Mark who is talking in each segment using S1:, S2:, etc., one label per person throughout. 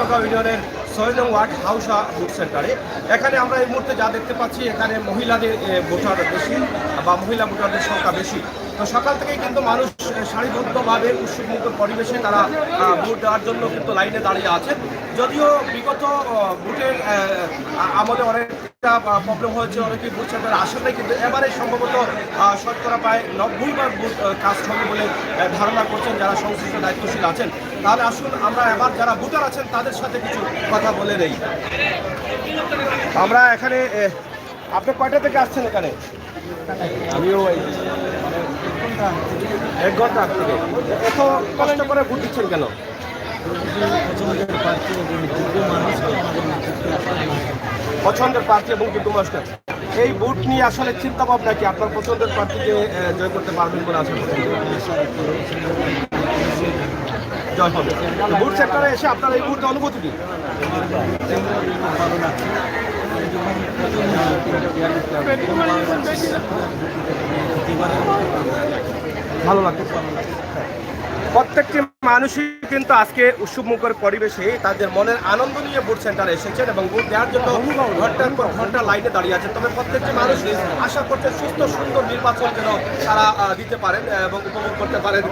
S1: সোনাগাঁও ইউনিয়নের ৬ নং word হাউসা booth সেন্টারে। এখানে আমরা এই মুহূর্তে যা দেখতে পাচ্ছি, এখানে মহিলাদের ভোটার বেশি বা মহিলা ভোটারদের সংখ্যা বেশি। তো সকাল থেকেই কিন্তু মানুষ সারিবদ্ধভাবে উৎসবমুখর পরিবেশে তারা ভোট দেওয়ার জন্য কিন্তু লাইনে দাঁড়িয়ে আছেন। যদিও বিগত ভোটের আমলে অনেকটা প্রবলেম হয়েছে, অনেকেই ভোট সেন্টারে আসেন নাই, কিন্তু এবারে সম্ভবত শতকরা প্রায় 90বার ভোট কাস্ট হবে বলে ধারণা করছেন যারা সংশ্লিষ্ট দায়িত্বশীল আছেন। তাহলে আসুন আমরা এবার যারা ভোটার আছেন তাদের সাথে কিছু কথা বলে নেই। আমরা এখানে, আপনি কয়টা থেকে আসছেন এখানে? আমিও 1 ঘন্টা থেকে। এত কষ্ট করে ভোট দিচ্ছেন কেন? পছন্দের প্রার্থী এবং যোগ্য মানুষ। এই ভোট নিয়ে আসলে চিন্তা ভাবনা কি আপনার পছন্দের প্রার্থীকে জয় করতে পারবেন বলে আশা করছেন? জয় হবে। ভোট সেক্টরে এসে আপনার এই মুহূর্তে অনুভূতি কি? ভালো লাগছে। প্রত্যেকটি মানুষই কিন্তু আজকে উৎসবমুখর পরিবেশে তাদের মনের আনন্দ নিয়ে ভোট সেন্টারে এসেছেন এবং ভোট দেওয়ার জন্য ঘন্টার পর ঘন্টা লাইনে দাঁড়িয়ে আছেন। তবে প্রত্যেকটি মানুষ আশা করছেন সুস্থ সুন্দর নির্বাচন যেন তারা দিতে পারেন এবং উপভোগ করতে পারেন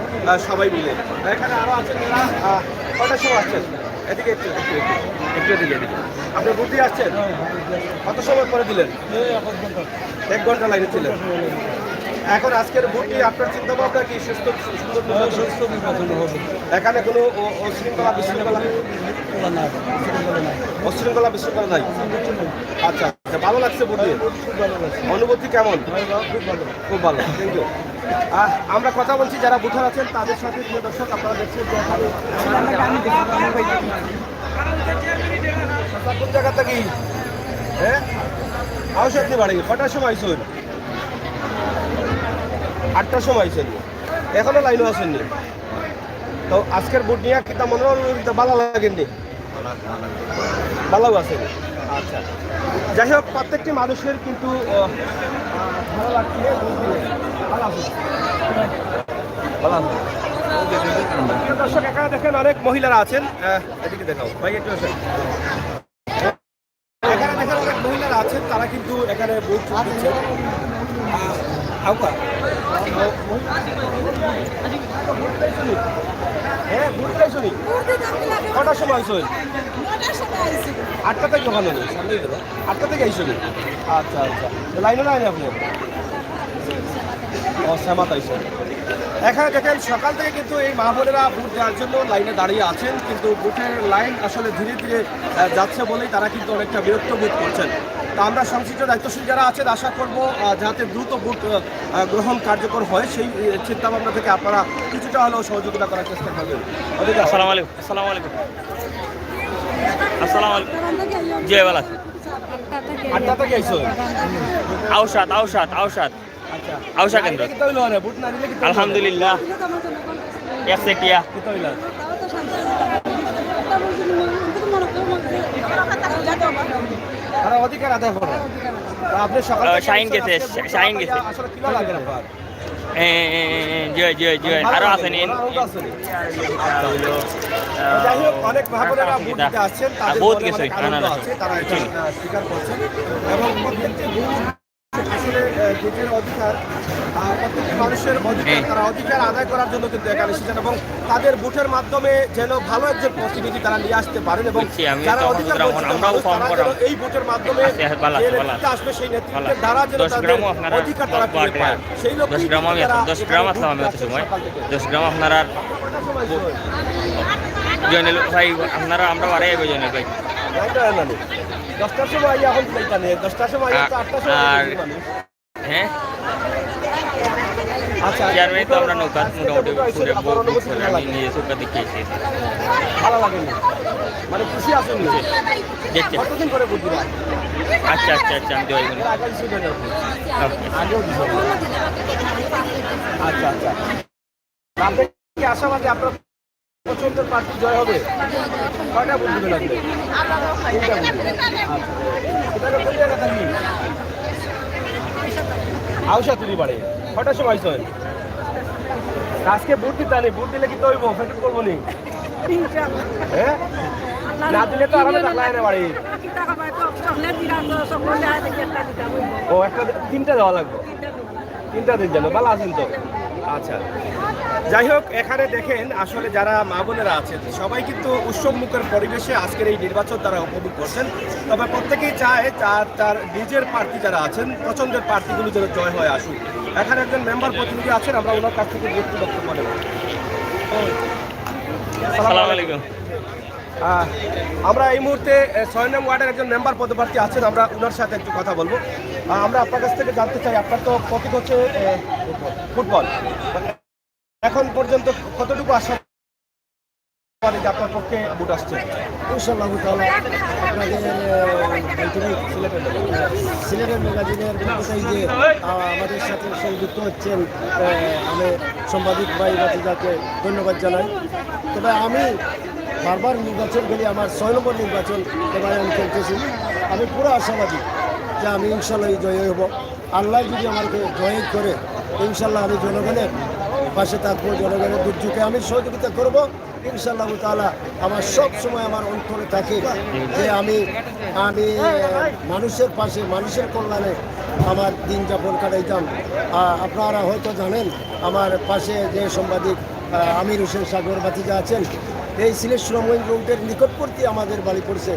S1: সবাই মিলে। এখানে আরও আছেন যারা কয়টার সময় আসছেন? এদিকে একটু এদিকে। আপনি ভোট দিয়ে আসছেন? কত সময় করে দিলেন? 1 ঘন্টা লাইনে ছিলেন। এখন আজকের ভোট নিয়ে আপনার চিন্তা ভাবনা কি সুস্থ সুন্দর নির্বাচন হবে? এখানে কোনো অশৃঙ্খলা বিশৃঙ্খলা নাই? আচ্ছা, ভালো লাগছে ভোট দিয়ে? অনুভূতি কেমন? খুব ভালো, থ্যাংক ইউ। আমরা কথা বলছি যারা ভোটার আছেন তাদের সাথে। প্রিয় দর্শক, আপনারা দেখছেন কোন জায়গা থেকে? হ্যাঁ, আউসাদ বাড়ি। কটার সময় আইসুন? 8টার সময় আইসেন, এখনো লাইনও আসেননি। তো আজকের ভোট নিয়ে কিন্তু মনোরঞ্জন ভালো লাগেননি? ভালো আছেন। আচ্ছা, যাই হোক, প্রত্যেকটি মানুষের কিন্তু ভালো লাগছে। দর্শক, এখানে দেখেন অনেক মহিলারা আছেন। এদিকে দেখাও ভাই, একটু আসেন। এখানে দেখেন অনেক মহিলারা আছেন, তারা কিন্তু এখানে ভোট দিচ্ছেন। হ্যাঁ, ভোট পাইছনি? কটার সময় আইসুন? 8টা থেকে ওখানে নেই, সামনেই দেবো। 8টা থেকে আইসুন? আচ্ছা, লাইনে নাই আপনি? শ্যামাত আইসুন। এখানে দেখেন সকাল থেকে কিন্তু এই মা বোনেরা ভোট দেওয়ার জন্য লাইনে দাঁড়িয়ে আছেন, কিন্তু ভোটের লাইন আসলে ধীরে ধীরে যাচ্ছে বলেই তারা কিন্তু অনেকটা বিরক্ত বোধ করছেন। তা আমরা সংশ্লিষ্ট দায়িত্বশীল যারা আছেন আশা করব যাতে দ্রুত ভোট গ্রহণ কার্যকর হয়, সেই চিন্তাভাবনা থেকে আপনারা কিছুটা হলেও সহযোগিতা করার চেষ্টা করবেন।
S2: আসসালামু আলাইকুম। জি ভালো আছে।
S1: 8টা থেকে আইসো?
S2: আউসাদ আউসা কেন্দ্র। আলহামদুলিল্লাহ, একসেটিয়া।
S1: অধিকার আদায় করো। আপনি সকাল
S2: শাইন গেছে।
S1: আসলে কি লাগে আপনার?
S2: জয় আরো আছেন।
S1: যাই হোক, অনেক ভাবনেরা ভোট দিতে আসছেন, তাদের
S2: বহুত
S1: মনে
S2: গেছে
S1: অনেক আনন্দ আছে, তারা এটা স্বীকার করছেন এবং প্রত্যেকটি ভোট আসলে ভোটের অধিকার, প্রত্যেকটি মানুষের অধিকার, তারা অধিকার আদায় করার জন্য কিন্তু এখানে এসেছেন এবং তাদের ভোটের মাধ্যমে যেন ভালো একজন প্রতিনিধি তারা নিয়ে আসতে পারেন এবং যারা অধিকার এই ভোটের মাধ্যমে নেতৃত্বে আসবে সেই নেতৃত্বের দ্বারা যেন তাদের অধিকার তারা পেয়ে পায়, সেই লক্ষ্যে
S2: 10 গ্রাম আসলাম আমি হতে সময় 10 গ্রাম আপনারা জয়নুল ভাই, আপনারা আমরা বাড়াই যাবো জয়নুল ভাই।
S1: 10টার সময় এখন 10টার সময় 8টার সময়।
S2: হ্যাঁ,
S1: আচ্ছা,
S2: চেয়ারম্যান তো আমরা নৌকা মোটামুটি নিয়ে চৌকা দেখিয়েছি।
S1: ভালো লাগে মানে খুশি আছেন
S2: দেখতে।
S1: কতদিন করে বুঝি?
S2: আচ্ছা, আমি দোয়াই করি।
S1: আচ্ছা, আপনি কি আশাবাদী আপনার পছন্দের প্রার্থী জয় হবে? কয়টা ভোট দিবেন আপনি? 3টা ভোট দিবেন। আচ্ছা, কোন জায়গা থাকি? আউসা তুলি বাড়ে। কটার সময় আইসেন? আজকে ভোট দিতে আনি, ভোট দিলে কি তো হইব? ফেটুট করবো নি?
S3: ইনশাআল্লাহ।
S1: হ্যাঁ না দিলে তো আমাদের টাকা এনে বাড়ি
S3: কি টাকা পায় তো চকলেট দিরা তো সকলে হাতে একটা দিতে হবে।
S1: ও একটা তিনটা দেওয়া লাগবে তিনটা দিন যেন ভালো আছেন তো আচ্ছা যাই হোক এখানে দেখেন আসলে যারা মা বোনেরা আছেন সবাই কিন্তু উৎসব মুখের পরিবেশে আজকের এই নির্বাচন তারা উপভোগ করছেন তবে প্রত্যেকেই চায় তার নিজের প্রার্থী যারা আছেন পছন্দের প্রার্থীগুলো যেন জয় হয়ে আসুক এখানে একজন মেম্বার প্রতিনিধি আছেন আমরা ওনার কাছ থেকে একটু বক্তব্য নেব
S2: আসসালামু আলাইকুম।
S1: আমরা এই মুহূর্তে 6 নং ওয়ার্ডের একজন মেম্বার পদপ্রার্থী আছেন আমরা ওনার সাথে একটু কথা বলবো আমরা আপনার কাছ থেকে জানতে চাই আপনার তো প্রতীক হচ্ছে ফুটবল এখন পর্যন্ত কতটুকু আশা করেন যে আপনার পক্ষে ভোট আসছে
S4: ইনশাআল্লাহ তাআলা আপনাদের সিলেটের ম্যাগাজিনের পক্ষে যে আমাদের সাথে সংযুক্ত হচ্ছেন আমি সাংবাদিক ভাই বাতিজাকে ধন্যবাদ জানাই তবে আমি বারবার নির্বাচন গেলে আমার 6 নম্বর নির্বাচন এবারে আমি খেলতেছি আমি পুরো আশাবাদী যে আমি ইনশাআল্লাহ জয়ী হব আল্লাহ যদি আমাকে জয়ী করে ইনশাআল্লাহ আমি জনগণের পাশে থাকবো জনগণের দুর্যোগে আমি সহযোগিতা করব ইনশাআল্লাহ তাআলা আমার সব সময় আমার অন্তরে থাকে যে আমি মানুষের পাশে মানুষের কল্যাণে আমার দিন যাপন কাটাইতাম আপনারা হয়তো জানেন আমার পাশে যে সাংবাদিক আমির হোসেন সাগর বাতিজা আছেন এই সিলেট সুনামগঞ্জ রুটের নিকটবর্তী আমাদের বাড়ি পড়ছে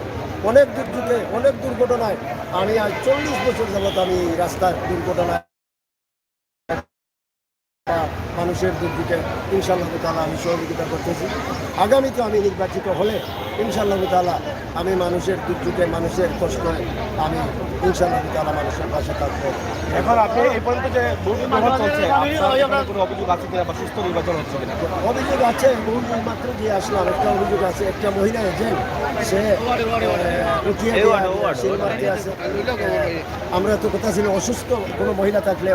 S4: অনেক দুর্যোগে অনেক দুর্ঘটনায় আমি আজ 40 বছর যাবত আমি রাস্তার দুর্ঘটনায় মানুষের দুর্যোগে ইনশাআল্লাহ তাআলা আমি সহযোগিতা করতেছি আগামীতে আমি নির্বাচিত হলে ইনশাআল্লাহ তাআলা আমি মানুষের দুর্যোগে মানুষের কষ্টে আমি ইনশাআল্লাহ তাআলা মানুষের পাশে থাকবো
S1: এখন আপনি এই পর্যন্ত যে ভোট গ্রহণ চলছে আপনার কোনো অভিযোগ আছে কিনা বা সুস্থ নির্বাচন হচ্ছে কিনা
S4: অভিযোগ আছে বহুদিন মাত্র দিয়ে আসলাম একটা অভিযোগ আছে একটা মহিলা এজেন্ট সে উঠিয়ে সিল মারতে আছে আমরা তো কথা ছিল অসুস্থ কোনো মহিলা থাকলে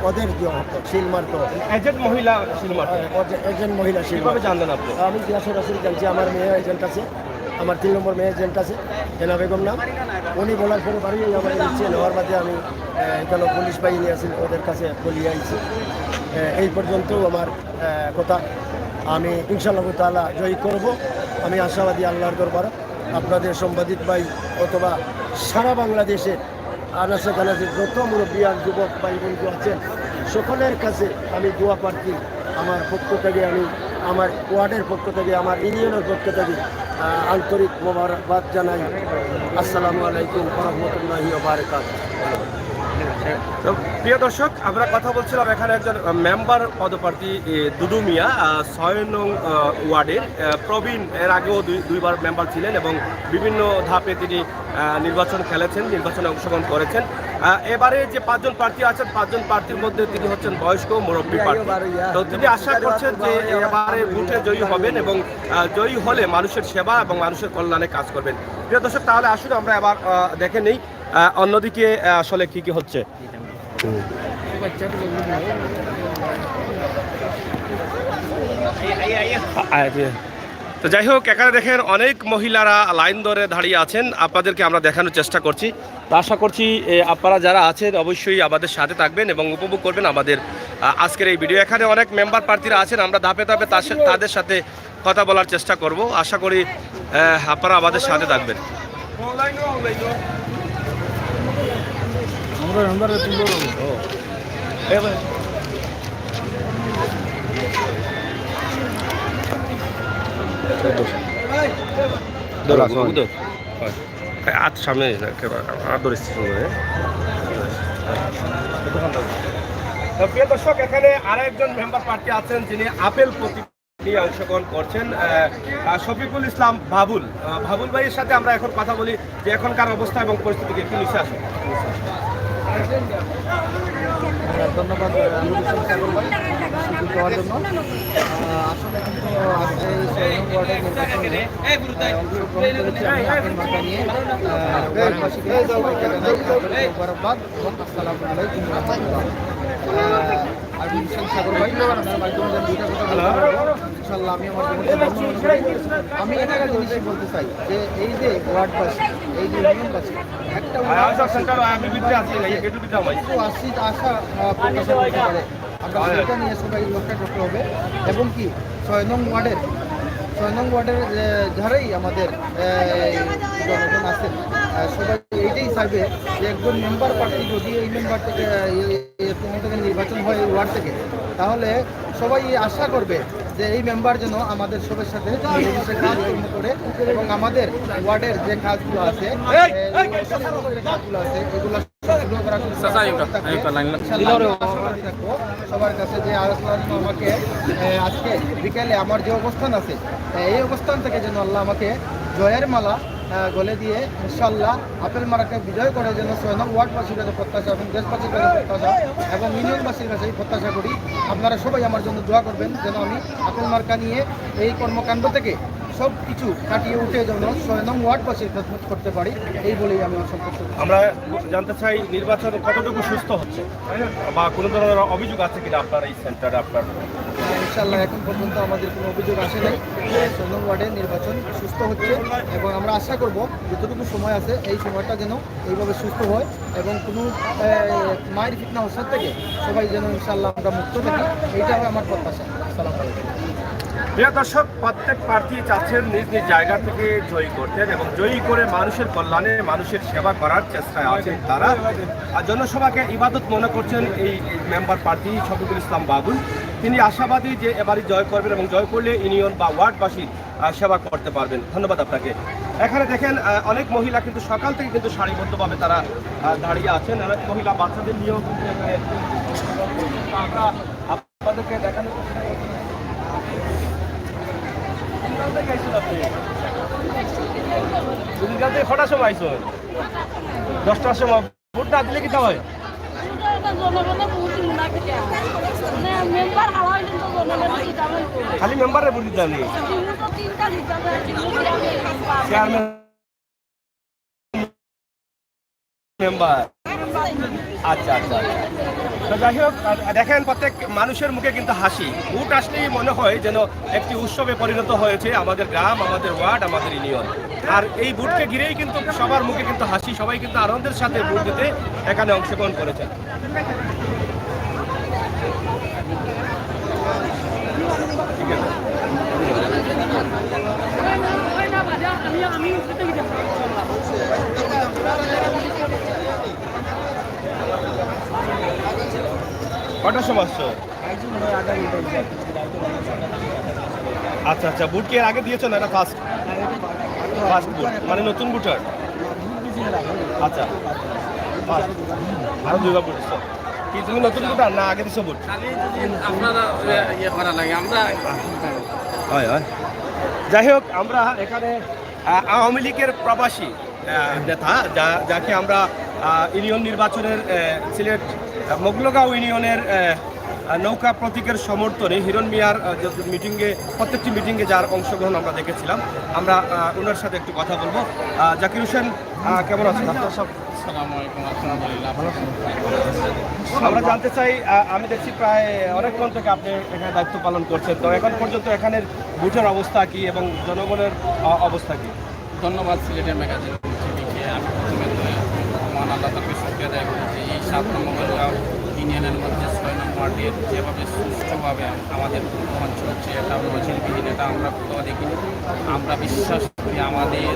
S4: ওদের যে হতো সিল মারতো
S1: এজেন্ট মহিলা সিনেমা
S4: এজেন্ট মহিলা সিল
S1: কিভাবে জানলেন আপনি
S4: আমি জিজ্ঞাসা জানছি আমার মেয়ে এজেন্ট আছে আমার 3 নম্বর মেয়ে এজেন্ট আছে হেনা বেগম নাম উনি বলার পরে বাড়ি আমাকে নিচ্ছে নেওয়ার বাদে আমি এখানে পুলিশ বাহিনী আছে ওদের কাছে বলিয়ে আনছি এই পর্যন্ত আমার কথা আমি ইনশাআল্লাহ তাআলা জয়ী করব আমি আশাবাদী আল্লাহর দরবারে আপনাদের সাংবাদিক ভাই অথবা সারা বাংলাদেশে আনাচে কানাচে যত মুরব্বিয়ান যুবক ভাই বন্ধু আছেন সকলের কাছে আমি দোয়া প্রার্থী আমার পক্ষ থেকে আমি আমার ওয়ার্ডের পক্ষ থেকে আমার ইউনিয়নের পক্ষ থেকে আন্তরিক মোবারকবাদ জানাই আসসালামু আলাইকুম ওয়া রাহমাতুল্লাহি ওয়া বারাকাতুহু
S1: তো প্রিয় দর্শক আমরা কথা বলছিলাম এখানে একজন মেম্বার পদপ্রার্থী দুদু মিয়া 6 নং ওয়ার্ডের প্রবীণ এর আগেও দুইবার মেম্বার ছিলেন এবং বিভিন্ন ধাপে তিনি নির্বাচন খেলেছেন নির্বাচনে অংশগ্রহণ করেছেন এবারে যে 5 জন প্রার্থী আছেন 5 জন প্রার্থীর মধ্যে তিনি হচ্ছেন বয়স্ক মুরব্বী প্রার্থী তো তিনি আশা করছেন যে এবারে ভোটে জয়ী হবেন এবং জয়ী হলে মানুষের সেবা এবং মানুষের কল্যাণে কাজ করবেন প্রিয় দর্শক তাহলে আসুন আমরা এবার দেখে নেই অন্যদিকে আসলে কি কি হচ্ছে তো যাই হোক এখানে দেখেন অনেক মহিলারা লাইন ধরে দাঁড়িয়ে আছেন আপনাদেরকে আমরা দেখানোর চেষ্টা করছি তো আশা করছি আপনারা যারা আছেন অবশ্যই আমাদের সাথে থাকবেন এবং উপভোগ করবেন আমাদের আজকের এই ভিডিও এখানে অনেক মেম্বার প্রার্থীরা আছেন আমরা ধাপে ধাপে তাদের সাথে কথা বলার চেষ্টা করব আশা করি আপনারা আমাদের সাথে থাকবেন সামনে প্রিয় দর্শক এখানে আরেকজন মেম্বার প্রার্থী আছেন যিনি আপেল প্রতীক নিয়ে অংশগ্রহণ করছেন শফিকুল ইসলাম বাবুল ভাইয়ের সাথে আমরা এখন কথা বলি যে এখনকার অবস্থা এবং পরিস্থিতিকে একটু নিচে আসুন
S5: ধন্যবাদ সুযোগ দেওয়ার জন্য আসলে কিন্তু আজকে এই ওয়ার্ডের নির্বাচনে অংশগ্রহণ করেছি আমি আপিল মার্কা নিয়ে ওয়ার্ডবাসীকে মোবারকবাদ এবং আসসালামু আলাইকুম আমি হোসেন সাগর ভাই আপনার মাধ্যমে দুইটা কথা বলতে পারবো ইনশাআল্লাহ আমি আমার আমি এটাকে জিনিসটাই বলতে চাই যে এই যে ওয়ার্ডবাসী এই যে ইউনিয়নবাসী একটা আশা প্রকাশ করতে পারে আমরা সেটা নিয়ে সবাই লক্ষ্য করতে হবে এবং কি 6 নং ওয়ার্ডের ছয় নং ওয়ার্ডের যারাই আমাদের জনগণ আছেন সবাই এইটাই চাইবে যে একজন মেম্বার প্রার্থী যদি এই মেম্বার থেকে থেকে নির্বাচন হয় এই ওয়ার্ড থেকে, তাহলে সবাই আশা করবে যে এই মেম্বার যেন আমাদের সবার সাথে মিলেমিশে কাজকর্ম করে এবং আমাদের ওয়ার্ডের যে কাজগুলো আছে কাজগুলো আছে এগুলো সংশোধন করার জন্য সবার কাছে যে আলোচনা আমাকে আজকে বিকেলে আমার যে অবস্থান আছে এই অবস্থান থেকে যেন আল্লাহ আমাকে জয়ের মালা গলে দিয়ে ইনশাল্লাহ আপেল মারাকে বিজয় করে যেন 6 নং ওয়ার্ডবাসীর কাছে প্রত্যাশা এবং দেশবাসীর কাছে প্রত্যাশা এবং ইউনিয়নবাসীর কাছে প্রত্যাশা করি আপনারা সবাই আমার জন্য দোয়া করবেন যেন আমি আপেল মার্কা নিয়ে এই কর্মকাণ্ড থেকে সব কিছু কাটিয়ে উঠে যেন 6 নং ওয়ার্ডবাসীর খেদমত করতে পারি এই বলেই আমি আমার সম্পর্ক।
S1: আমরা জানতে চাই নির্বাচন কতটুকু সুস্থ হচ্ছে বা কোনো ধরনের অভিযোগ আছে কিনা আপনার এই সেন্টারে আপনার?
S5: ইনশাল্লাহ এখন পর্যন্ত আমাদের কোনো অভিযোগ আসে নাই। 6 নং ওয়ার্ডের নির্বাচন সুস্থ হচ্ছে এবং আমরা আশা করব যতটুকু সময় আছে এই সময়টা যেন এইভাবে সুস্থ হয় এবং কোনো মায়ের ফিটনা হসার থেকে সবাই যেন ইনশাল্লাহ আমরা মুক্ত থাকি, এইটাই আমার প্রত্যাশা। আসসালামু আলাইকুম।
S1: প্রিয় দর্শক, প্রত্যেক প্রার্থী চাচ্ছেন নিজ নিজ জায়গা থেকে জয়ী করতেন এবং জয়ী করে মানুষের কল্যাণে মানুষের সেবা করার চেষ্টায় আছেন তারা। আর জনসভাকে ইবাদত মনে করছেন এই মেম্বার প্রার্থী শফিকুল ইসলাম বাবুল। তিনি আশাবাদী যে এবারই জয় করবেন এবং জয় করলে ইউনিয়ন বা ওয়ার্ডবাসীর সেবা করতে পারবেন। ধন্যবাদ আপনাকে। এখানে দেখেন অনেক মহিলা কিন্তু সকাল থেকে কিন্তু সারিবদ্ধভাবে তারা দাঁড়িয়ে আছেন। অনেক মহিলা বাচ্চাদের নিয়েও কিন্তু এখানে আমরা আপনাদেরকে দেখানো কটার সময় আইসো? 10টার সময়। ভোট না দিলে কি হয়? খালি মেম্বারের ভোট দিতে জানি মেম্বার। আচ্ছা আচ্ছা, তো যাই হোক দেখেন প্রত্যেক মানুষের মুখে কিন্তু হাসি। ভোট আসলেই মনে হয় যেন একটি উৎসবে পরিণত হয়েছে আমাদের গ্রাম, আমাদের ওয়ার্ড, আমাদের ইউনিয়ন। আর এই ভোটকে ঘিরেই কিন্তু সবার মুখে কিন্তু হাসি, সবাই কিন্তু আনন্দের সাথে ভোট দিতে এখানে অংশগ্রহণ করেছেন। ঠিক আছে, কটার সময় আসছো? আচ্ছা আচ্ছা, বুট কি এর আগে দিয়েছো না? এটা ফার্স্ট বুট, মানে নতুন বুটার? আচ্ছা, আরো দুইবার বুট দিচ্ছ কি? তুমি নতুন বুটার না আগে দিছো বুট?
S2: আপনারা ইয়ে করা লাগে, আমরা
S1: হয় হয়। যাই হোক, আমরা এখানে আওয়ামী লীগের প্রবাসী নেতা যাকে আমরা ইউনিয়ন নির্বাচনের সিলেট মোগলগাঁও ইউনিয়নের নৌকা প্রতীকের সমর্থনে হিরণ মিয়ার মিটিংয়ে, প্রত্যেকটি মিটিংয়ে যার অংশগ্রহণ আমরা দেখেছিলাম, আমরা ওনার সাথে একটু কথা বলবো। জাকির হোসেন, কেমন আছেন? আপনার সব
S2: আসসালামু আলাইকুম। আলহামদুলিল্লাহ ভালো আছেন?
S1: আমরা জানতে চাই, আমি দেখছি প্রায় অনেকক্ষণ থেকে আপনি এখানে দায়িত্ব পালন করছেন, তো এখন পর্যন্ত এখানের বুথের অবস্থা কি এবং জনগণের অবস্থা কি?
S2: ধন্যবাদ সিলেটের ম্যাগাজিন টিভিকে। আমি প্রথমে মহান আল্লাহ তাকে শুকরিয়া আদায় করেছি এই 7 নম্বর ইউনিয়নের মধ্যে 6 নম্বর ওয়ার্ডের যেভাবে সুষ্ঠুভাবে আমাদের ভোট চলছে, এটা নজিরবিহীন, এটা আমরা কোথাও দেখিনি। আমরা বিশ্বাস করি আমাদের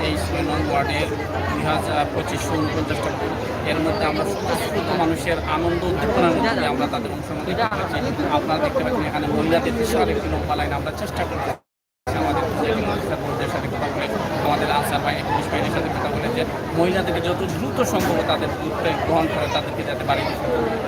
S2: এই 6 নম্বর ওয়ার্ডের 2549টা ভোট, এর মধ্যে আমরা সুস্থ মানুষের আনন্দ উদ্দীপনার মধ্যে আমরা তাদের অংশগ্রহণ দেখতে পাচ্ছি। আপনারা দেখতে পাচ্ছেন এখানে মহিলাদের বিশাল একটি লম্বা লাইন। আমরা চেষ্টা করছি আমাদের বোর্ডের সাথে কথা বলে, আমাদের আনসার বাহিনী, পুলিশ বাহিনীর সাথে কথা বলে যে মহিলাদেরকে যত দ্রুত সম্ভব তাদের বুথে গ্রহণ করে তাদেরকে যাতে বাড়িতে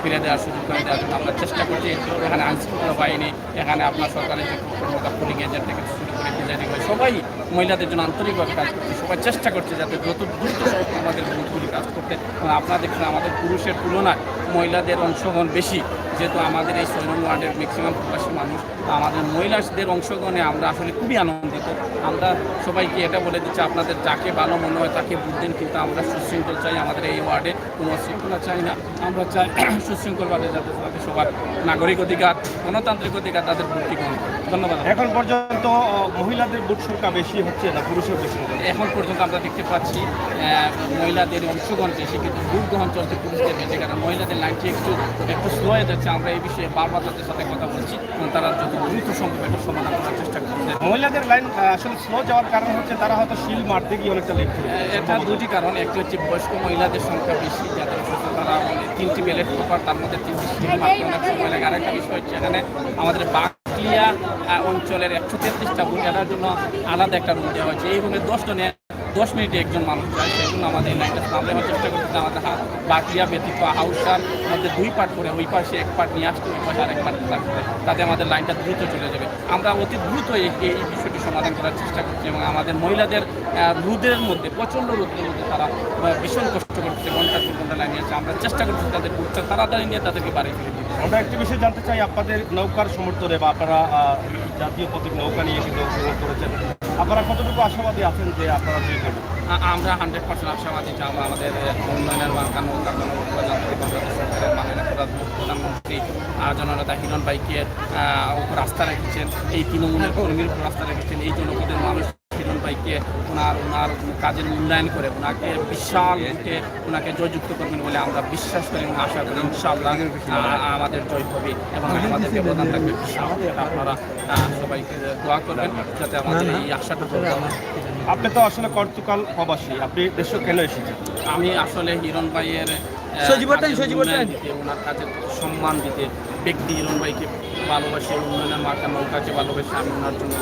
S2: ফিরে দেওয়ার সুযোগ করে দেওয়ার জন্য আমরা চেষ্টা করছি। এখানে আইনশৃঙ্খলা বাহিনী, এখানে আপনার সরকারের যে কর্মকর্তা, পুলিং এজেন্ট থেকে শুরু করে ডিজাইনিং হয়, সবাই মহিলাদের জন্য আন্তরিকভাবে কাজ করছে। সবাই চেষ্টা করছে যাতে যত দ্রুত আমাদের বুথগুলি কাজ করতে। আপনারা দেখছেন আমাদের পুরুষের তুলনায় মহিলাদের অংশগ্রহণ বেশি, যেহেতু আমাদের এই 6 নম্বর ওয়ার্ডের ম্যাক্সিমাম প্রবাসী মানুষ। আমাদের মহিলাদের অংশগ্রহণে আমরা আসলে খুবই আনন্দিত। আমরা সবাইকে এটা বলে দিচ্ছি, আপনাদের যাকে ভালো মনে হয় তাকে ভোট দিন, কিন্তু আমরা সুশৃঙ্খল চাই। আমাদের এই ওয়ার্ডে কোনো শৃঙ্খলা চাই না, আমরা চাই সুশৃঙ্খলভাবে যাতে তাদের সবার নাগরিক অধিকার, গণতান্ত্রিক অধিকার তাদের ভোটটি গ্রহণ করে। ধন্যবাদ।
S1: এখন পর্যন্ত মহিলাদের ভোট সংখ্যা বেশি হচ্ছে না পুরুষের বেশি?
S2: এখন পর্যন্ত আমরা দেখতে পাচ্ছি মহিলাদের অংশগ্রহণ বেশি, কিন্তু ভোট গ্রহণ চলছে পুরুষদের বেশি, কারণ মহিলাদের লাইনটি একটু স্লো হয়ে যাচ্ছে। হচ্ছে আমরা এই বিষয়ে বারবার তাদের সাথে কথা বলছি এবং তারা যত দ্রুত সম্ভব এটা সমাধান করার চেষ্টা করছে।
S1: মহিলাদের লাইন আসলে স্লো যাওয়ার কারণ হচ্ছে তারা হয়তো শিল মারতে গিয়ে অনেকটা লেট করে।
S2: এটা দুটি কারণ, একটি হচ্ছে বয়স্ক মহিলাদের সংখ্যা বেশি, যাদের অসুস্থ তারা 3টি ব্যালট পেপার, তার মধ্যে 3টি শিল মারতে অনেক সময় লাগে। আরেকটা বিষয় হচ্ছে এখানে আমাদের বাকলিয়া অঞ্চলের 133টা বুথ, এটার জন্য আলাদা একটা রুম দেওয়া হয়েছে। এই রুমে 10 মিনিটে একজন মানুষ যায়, সেই জন্য আমাদের এই লাইনটা আমরা চেষ্টা করছি আমাদের বাকলিয়া ব্যতীত হাউসার মধ্যে 2 পার্ট করে ওই পাশে 1 পার্ট নিয়ে আসতে, ওই পাশে আরেক পার্ট থাকবে, তাতে আমাদের লাইনটা দ্রুত চলে যাবে। আমরা অতি দ্রুত এই বিষয়টি সমাধান করার চেষ্টা করছি এবং আমাদের মহিলাদের রোদের মধ্যে, প্রচণ্ড রোদের মধ্যে তারা ভীষণ কষ্ট করছে, ঘন্টা 2 ঘন্টা লাইনে আছে। আমরা চেষ্টা করছি তাদের বুথটা তাড়াতাড়ি নিয়ে তাদেরকে বাড়ি ফিরে দিতে।
S1: আমরা একটি বিষয় জানতে চাই, আপনাদের নৌকার সমর্থনে বা আপনারা জাতীয় প্রতীক নৌকা নিয়ে কিন্তু অংশগ্রহণ করেছেন, আপনারা কতটুকু আশাবাদী আছেন যে আপনারা জয়ী করবেন?
S2: আমরা 100% আশাবাদী যে আমরা আমাদের উন্নয়নের মার্কা নৌকা বাংলাদেশ সরকারের মাননীয় প্রধানমন্ত্রী জননেতা হিরণ ভাইকে রাস্তা রেখেছেন, এই তৃণমূলের কর্মীর উপর রাস্তা রেখেছেন, এই জনপদের মানুষ হিরণ ভাইকে ওনার কাজের মূল্যায়ন করে ওনাকে বিশাল ভোটে ওনাকে জয়যুক্ত করবেন বলে আমরা বিশ্বাস করি এবং আশা করি। ইনশাআল্লাহ আমাদের জয় হবে এবং আমাদের ব্যবধান থাকবে বিশাল। আপনারা সবাইকে দোয়া করবেন যাতে আমাদের এই আশাটা হবে।
S1: আপনি তো আসলে কর্তকাল প্রবাসী, আপনি দেশে কেন এসেছেন?
S2: আমি আসলে হিরণ ভাইয়ের দিতে, ওনার কাজের সম্মান দিতে, ব্যক্তি হিরণ ভাইকে ভালোবাসি, উন্নয়নের মার্কা নৌকাকে ভালোবাসি, আমি ওনার জন্য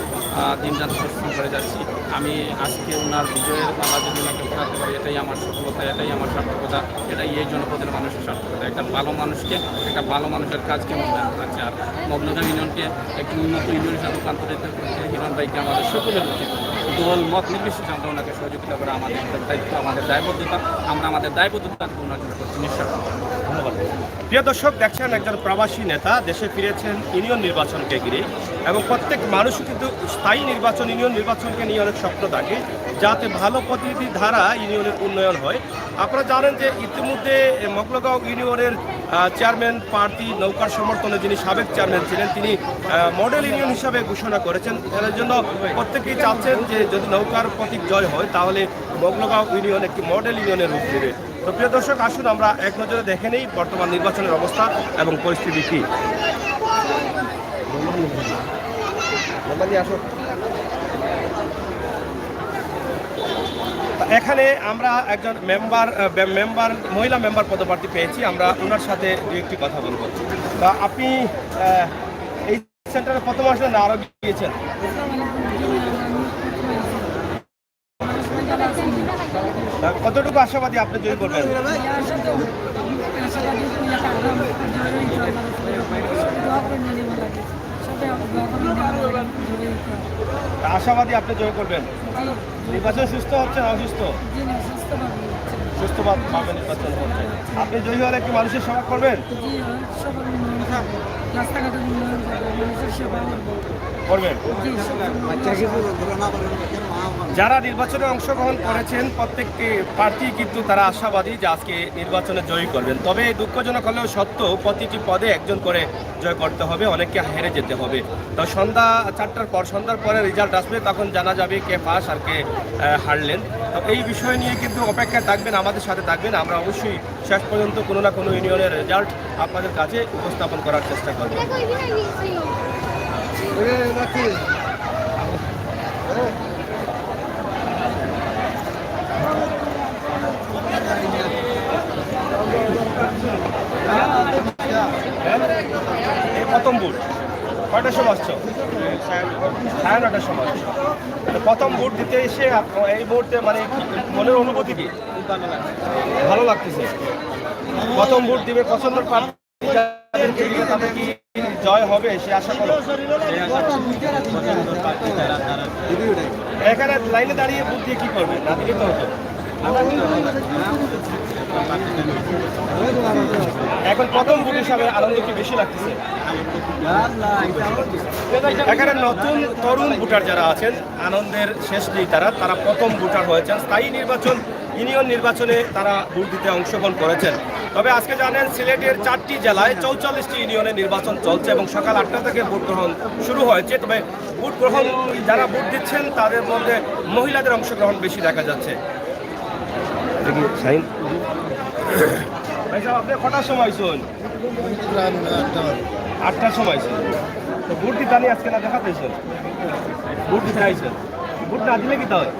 S2: দিনরাত পরিশ্রম করে যাচ্ছি। আমি আজকে ওনার বিজয়ের মালা যদি ওনাকে পড়াতে পারি, এটাই আমার সফলতা, এটাই আমার সার্থকতা, এটাই এই জনপদের মানুষের সার্থকতা। একটা ভালো মানুষকে, একটা ভালো মানুষের কাজকে মূল্যায়ন করাচ্ছে। আর মগ্নগাম ইউনিয়নকে একটি উন্নত ইউনিয়ন হিসাবে রূপান্তরিত করতে হিরণ ভাইকে আমাদের সকলের উচিত দল মত নির্বিশেষে আমরা ওনাকে সহযোগিতা করে আমাদের দায়িত্ব, আমাদের দায়বদ্ধতা, আমরা আমাদের দায়বদ্ধতা ওনার জন্য করছি। নিঃস্বার্থ
S1: ধন্যবাদ। প্রিয় দর্শক, দেখছেন একজন প্রবাসী নেতা দেশে ফিরেছেন ইউনিয়ন নির্বাচনকে ঘিরে, এবং প্রত্যেক মানুষও কিন্তু স্থায়ী নির্বাচন, ইউনিয়ন নির্বাচনকে নিয়ে অনেক স্বপ্ন থাকে, যাতে ভালো প্রতিনিধি ধারা ইউনিয়নের উন্নয়ন হয়। আপনারা জানেন যে ইতিমধ্যে মগলগাঁও ইউনিয়নের চেয়ারম্যান প্রার্থী নৌকার সমর্থনে যিনি সাবেক চেয়ারম্যান ছিলেন, তিনি মডেল ইউনিয়ন হিসাবে ঘোষণা করেছেন। এর জন্য প্রত্যেকেই চাচ্ছেন যে যদি নৌকার প্রতীক জয় হয় তাহলে মগলগাঁও ইউনিয়ন একটি মডেল ইউনিয়নের রূপ দেবে। তো প্রিয় দর্শক, আসুন আমরা এক নজরে দেখে নেই বর্তমান নির্বাচনের অবস্থা এবং পরিস্থিতি কী। এখানে আমরা একজন মহিলা মেম্বার পদপ্রার্থী পেয়েছি, আমরা ওনার সাথে দু একটি কথা বলবো। তা আপনি এই সেন্টারে প্রথম আসলেন না আরও গিয়েছেন? কতটুকু আশাবাদী আপনি জয়ী করবেন? আশাবাদী আপনি জয় করবেন? নির্বাচন সুস্থ হচ্ছে না অসুস্থ? সুস্থ ভাবে নির্বাচন হচ্ছে। আপনি জয়ী হলে কি মানুষের সেবা করবেন? করবেন। যারা নির্বাচনে অংশগ্রহণ করেছেন প্রত্যেকটি প্রার্থী কিন্তু তারা আশাবাদী যে আজকে নির্বাচনে জয়ী করবেন। তবে দুঃখজনক হলেও সত্য, প্রতিটি পদে একজন করে জয় করতে হবে, অনেককে হেরে যেতে হবে। তো সন্ধ্যা 4টার পর, সন্ধ্যার পরে রেজাল্ট আসবে, তখন জানা যাবে কে পাস আর কে হারলেন। তো এই বিষয় নিয়ে কিন্তু অপেক্ষায় থাকবেন, আমাদের সাথে থাকবেন। আমরা অবশ্যই শেষ পর্যন্ত কোনো না কোনো ইউনিয়নের রেজাল্ট আপনাদের কাছে উপস্থাপন করার চেষ্টা করব। প্রথম ভোট কয়টার সময় আসছো? 9:30টার সময়। প্রথম ভোট দিতে এসে এই মুহূর্তে মানে মনের অনুভূতি কি? ভালো লাগতেছে। প্রথম ভোট দিবে পছন্দের প্রার্থী তাদের কি জয় হবে সে আশা করো? এখানে লাইনে দাঁড়িয়ে ভোট দিয়ে কি করবে? না দিলে তো হতো। এখন প্রথম ভোট হিসাবে আনন্দ কি বেশি লাগতেছে? এখানে নতুন তরুণ ভোটার যারা আছেন, আনন্দের শেষ নেই, তারা প্রথম ভোটার হয়েছেন। স্থায়ী নির্বাচন, ইউনিয়ন নির্বাচনে তারা ভোট দিতে অংশগ্রহণ করেছেন। তবে আজকে জানেন সিলেটের 4টি জেলায় 44টি ইউনিয়নে নির্বাচন চলছে এবং সকাল 8টা থেকে ভোট গ্রহণ শুরু হয়েছে। তবে ভোট গ্রহণ যারা ভোট দিচ্ছেন তাদের মধ্যে মহিলাদের অংশগ্রহণ বেশি দেখা যাচ্ছে। আপনি কটার সময় শুন? 8টার সময় ছিল। তো ভোট দিতে আনি আজকে না দেখা পেয়েছেন? ভোট দিতে আইছেন, ভোট না দিলে কি হয়?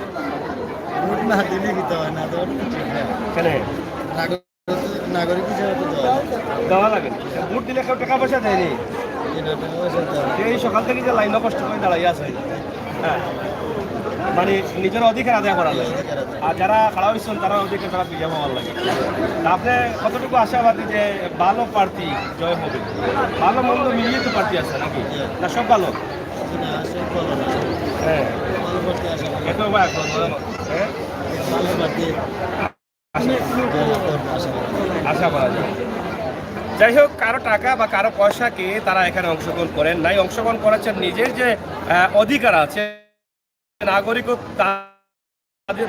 S4: ভোট না দিলে কি হয় না দেওয়ার
S1: কেন
S4: নাগরিক হিসেবে তো
S1: দেওয়া লাগে? ভোট দিলে কেউ টাকা পয়সা দেয়নি? এই সকাল থেকে যে লাইন কষ্ট করে দাঁড়াই আছে, হ্যাঁ, মানে নিজের অধিকার আদায় করার লাগে। আর যারা খারাপ হয়েছেন তারা অধিকার তারা বিজয় হওয়ার লাগে। তা আপনি কতটুকু আশাবাদী যে ভালো প্রার্থী জয় হবে? ভালো মন্দ মিলিয়ে তো প্রার্থী আছে নাকি, না সব ভালো? হ্যাঁ, এত হ্যাঁ আশা করা যায়। যাই হোক, কারো টাকা বা কারো পয়সাকে তারা এখানে অংশগ্রহণ করেন নাই, অংশগ্রহণ করেছেন নিজের যে অধিকার আছে,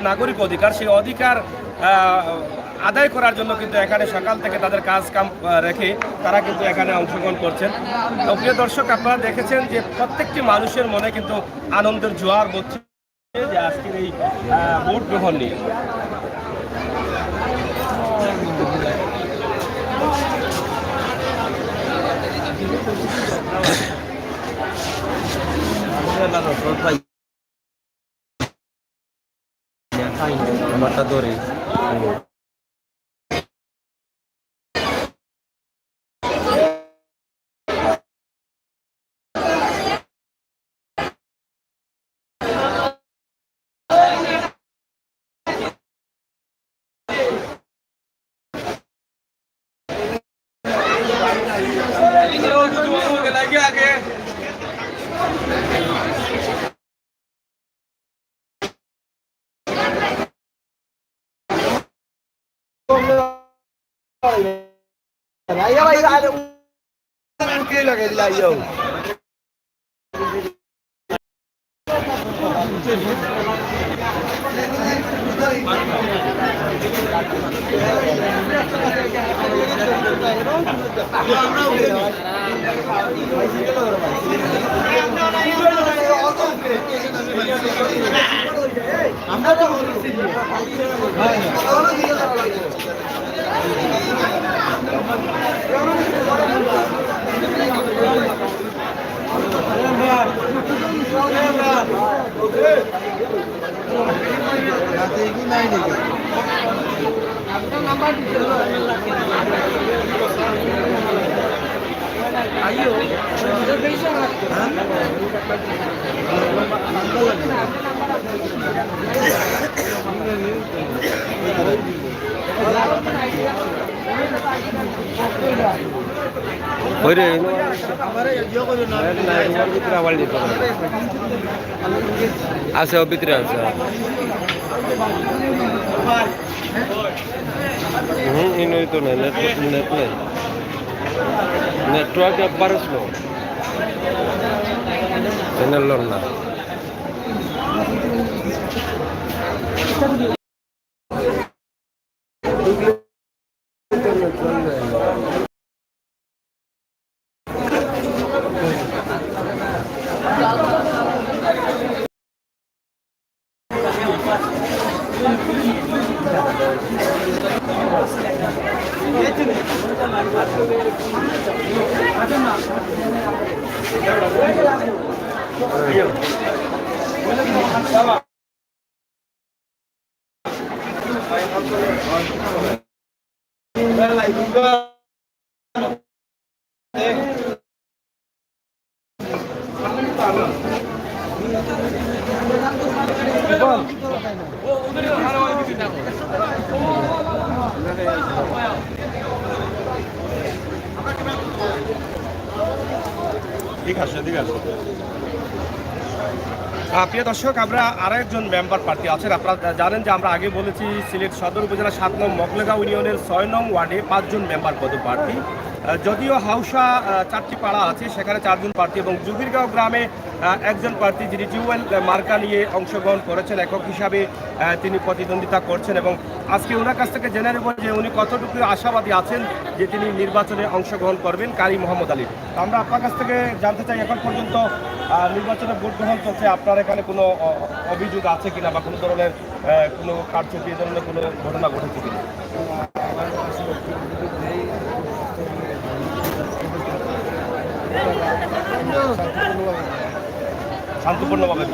S1: নাগরিক অধিকার, সেই অধিকার আদায় করার জন্য কিন্তু এখানে সকাল থেকে তাদের কাজ কাম রেখে তারা কিন্তু এখানে অংশগ্রহণ করছেন। তো প্রিয় দর্শক, আপনারা দেখেছেন যে প্রত্যেকটি মানুষের মনে কিন্তু আনন্দের জোয়ার বচ্ছে যে আজকের এই ভোট গ্রহণ নিয়ে।
S6: আমারটা ধরে আছে ও ভিতরে আছে। ইনই তো নেই, নেট নেই, নেটওয়ার্ক একবারে স্লো, চ্যানেল না।
S1: প্রিয় দর্শক, আমরা আরেকজন মেম্বার প্রার্থী আছেন। আপনারা জানেন যে আমরা আগে বলেছি সিলেট সদর উপজেলা 7 নং মকলেগাঁও ইউনিয়নের 6 নং ওয়ার্ডে 5 জন মেম্বার পদপ্রার্থী। যদিও হাউসা 4টি পাড়া আছে, সেখানে 4 জন প্রার্থী এবং জুবিরগাঁও গ্রামে একজন প্রার্থী যিনি টিউবওয়েল মার্কা নিয়ে অংশগ্রহণ করেছেন, একক হিসাবে তিনি প্রতিদ্বন্দ্বিতা করছেন। এবং আজকে ওনার কাছ থেকে জেনে নেব যে উনি কতটুকু আশাবাদী আছেন যে তিনি নির্বাচনে অংশগ্রহণ করবেন, কারি মোহাম্মদ আলী। তো আমরা আপনার কাছ থেকে জানতে চাই, এখন পর্যন্ত নির্বাচনে ভোট গ্রহণ চলছে, আপনার এখানে কোনো অভিযোগ আছে কিনা বা কোনো ধরনের কোনো কারচুপি ধরনের কোনো ঘটনা ঘটেছে কিনা? শান্তিপূর্ণভাবে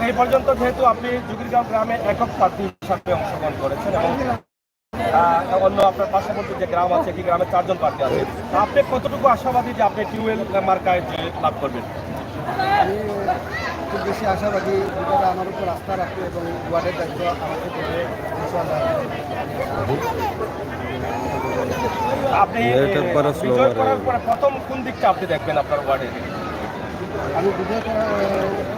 S1: এই পর্যন্ত যেহেতু আপনি জুগিরগাঁও গ্রামে একক প্রার্থী হিসাবে অংশগ্রহণ করেছেন এবং অন্য আপনার পার্শ্ববর্তী যে গ্রাম আছে কি গ্রামে 4 জন প্রার্থী আছে, আপনি কতটুকু আশাবাদী যে আপনি টিউবওয়েল মার্কায় যে লাভ করবেন?
S5: আমি খুব বেশি আশাবাদী, ভোটাররা আমার উপর আস্থা রাখবে এবং ওয়ার্ডের দায়িত্ব আমাকে দেবে ইনশাআল্লাহ।
S1: আপনি
S6: এটা বড় slow
S1: বিজয়
S6: আর
S1: করার পরে প্রথম কোন দিকটা আপনি দেখবেন আপনার ওয়ার্ডে?
S5: আমি বিজয় করা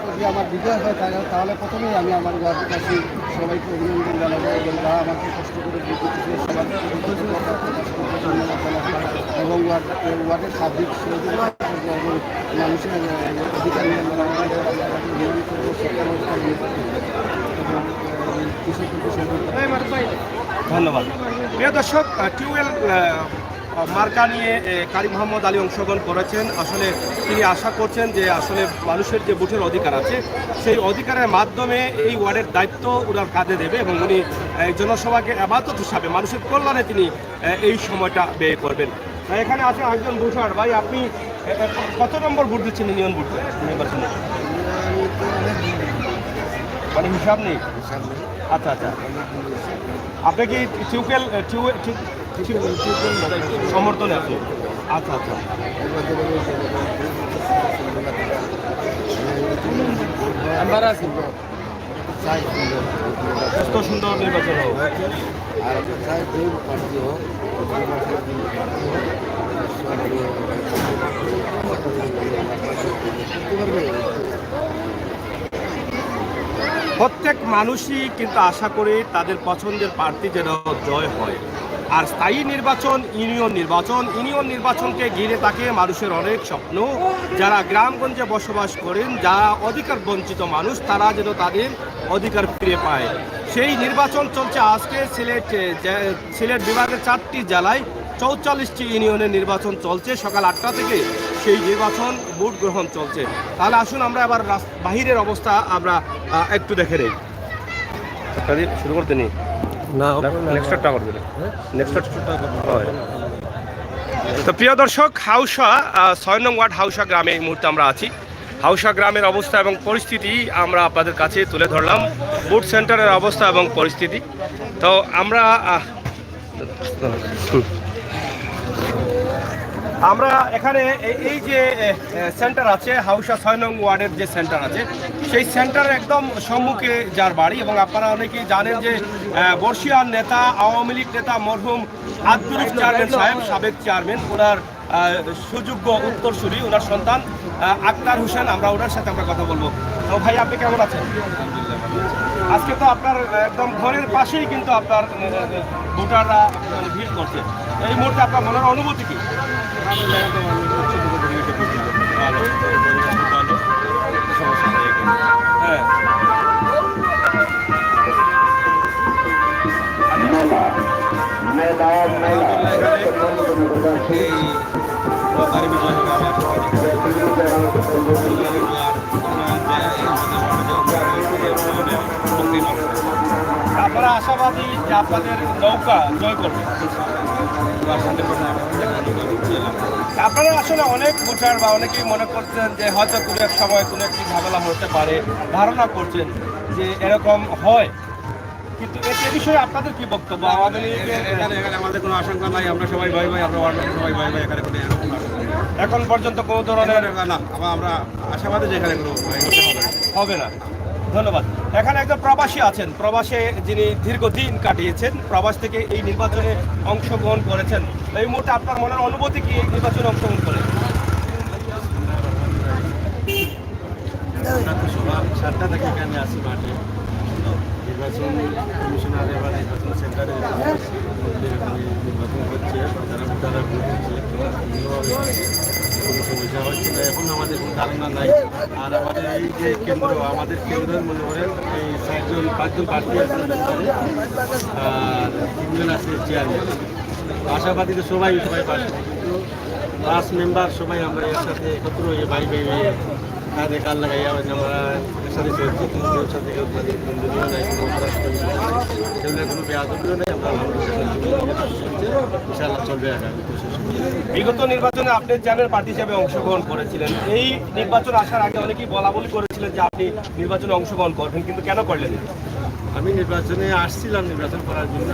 S5: যদি আমার বিজয় হয় তাহলে প্রথমেই আমি আমার ওয়ার্ডবাসী সবাইকে অভিনন্দন জানাবো এবং যারা আমাকে কষ্ট করে দিতেছে সবাইকে কৃতজ্ঞতা প্রকাশ করতে ধন্যবাদ জানাবো এবং ওয়ার্ডের সার্বিক সহযোগিতা করবো এবং মানুষের অধিকার নিয়ে আমরা আমাদের নিয়ম করবো, শিক্ষা ব্যবস্থা নিয়ে এবং কৃষককে সহযোগিতা।
S1: ধন্যবাদ। প্রিয় দর্শক, টিউবওয়েল মার্কা নিয়ে কারি মোহাম্মদ আলী অংশগ্রহণ করেছেন। আসলে তিনি আশা করছেন যে আসলে মানুষের যে ভোটের অধিকার আছে সেই অধিকারের মাধ্যমে এই ওয়ার্ডের দায়িত্ব ওনার কাঁধে দেবে এবং উনি জনসভাকে আবাদত হিসাবে মানুষের কল্যাণে তিনি এই সময়টা ব্যয় করবেন। এখানে আছে একজন ভোটার ভাই, আপনি কত নম্বর ভোট দিচ্ছেন ইউনিয়ন ভোট নির্বাচনে? মানে হিসাব নেই? আচ্ছা আচ্ছা, আপনি কি টিউবওয়েল সমর্থনে আছে? আচ্ছা আচ্ছা, সুস্থ সুন্দর নির্বাচন হোক। প্রত্যেক মানুষই কিন্তু আশা করে তাদের পছন্দের প্রার্থী যেন জয় হয়। আর স্থায়ী নির্বাচন ইউনিয়ন নির্বাচনকে ঘিরে থাকে মানুষের অনেক স্বপ্ন। যারা গ্রামগঞ্জে বসবাস করেন, যারা অধিকার বঞ্চিত মানুষ, তারা যেন তাদের অধিকার ফিরে পায়। সেই নির্বাচন চলছে আজকে সিলেট বিভাগের 4টি জেলায় 44টি ইউনিয়নের নির্বাচন চলছে। সকাল 8টা থেকে সেই নির্বাচন ভোট গ্রহণ চলছে। তাহলে আসুন আমরা এবার বাহিরের অবস্থা আমরা একটু দেখে নেই। শুরু করতে নি
S6: না
S1: নেক্সটটা করবে নেক্সট। তো প্রিয় দর্শক, হাউসা 6 নং ওয়ার্ড হাউসা গ্রামে এই মুহূর্তে আমরা আছি। হাউসা গ্রামের অবস্থা এবং পরিস্থিতি আমরা আপনাদের কাছে তুলে ধরলাম, ভোট সেন্টারের অবস্থা এবং পরিস্থিতি। তো আমরা এখানে এই যে সেন্টার আছে হাউসা 6 নং ওয়ার্ডের যে সেন্টার আছে সেই সেন্টারের একদম সম্মুখে যার বাড়ি, এবং আপনারা অনেকেই জানেন যে বর্ষিয়ান নেতা, আওয়ামী লীগ নেতা মরহুম আব্দুল চেয়ারম্যান সাহেব, সাবেক চেয়ারম্যান, ওনার সুযোগ্য উত্তরসূরি, ওনার সন্তান আক্তার হোসেন। আমরা ওনার সাথে আমরা কথা বলবো। তো ভাই, আপনি কেমন আছেন? আজকে তো আপনার একদম ঘরের পাশেই কিন্তু আপনার ভোটাররা ভিড় করছে, এই মুহূর্তে আপনার মনের অনুভূতি কি? হ্যাঁ, আপনারা আশাবাদী যে আপনাদের নৌকা জয় করবে? আপনারা আসলে অনেক ভোটার বা অনেকেই মনে করছেন যে হয়তো কোনো এক সময় কোনো একটি ঝামেলা হতে পারে, ধারণা করছেন যে এরকম হয়, কিন্তু এ বিষয়ে আপনাদের কি বক্তব্য? আমাদের
S2: এখানে আমাদের কোনো আশঙ্কা নাই, আমরা সবাই ভাই ভাই, আমরা সবাই ভাই ভাই, এখানে কোনো এরকম
S1: এখন পর্যন্ত কোনো ধরনের
S2: না, আমরা আশাবাদী যে এখানে কোনো
S1: হবে না। ধন্যবাদ। এখানে একজন প্রবাসী আছেন, প্রবাসে যিনি দীর্ঘদিন কাটিয়েছেন, প্রবাস থেকে এই নির্বাচনে অংশগ্রহণ করেছেন। এই মুহূর্তে আপনার মনের অনুভূতি কি এই নির্বাচনে অংশগ্রহণ করে?
S7: সকাল 7টা থেকে এখানে আসি মাঠে। নির্বাচন কমিশনার এবার নির্বাচন সেন্টারে নির্বাচন হচ্ছে, যারা ভোটাররা ভোট দিচ্ছে, কোনো সমস্যা হচ্ছে না, এখন আমাদের কোনো ধারণা নাই। আর আমাদের এই যে কেন্দ্র, আমাদের কেন্দ্রের মনে করেন এই 5জন প্রার্থী আছে, আর 3জন আছে চেয়ারম্যান। আশাবাদী তো সবাই পারবে, কিন্তু 5 মেম্বার সবাই আমরা একসাথে একত্র হয়ে ভাই ভাই কাঁধে কাল লাগাইয়া আমরা সাথে চলছে, কোনো সাথে নিন্দনীয় নাই, কোনো অপরাধ নাই, সেগুলো কোনো বেয়াদবিও নেই। আমরা আলহামদুলিল্লাহ চলছে, ইনশাআল্লাহ চলবে আগামী
S1: বিগত নির্বাচনে আপনি চ্যানেল পার্টি হিসেবে অংশগ্রহণ করেছিলেন। এই নির্বাচন আসার আগে অনেকেই বলা বলি করেছিলেন যে আপনি নির্বাচনে অংশগ্রহণ করবেন, কিন্তু কেন করলেন?
S7: আমি নির্বাচনে আসছিলাম নির্বাচন করার জন্য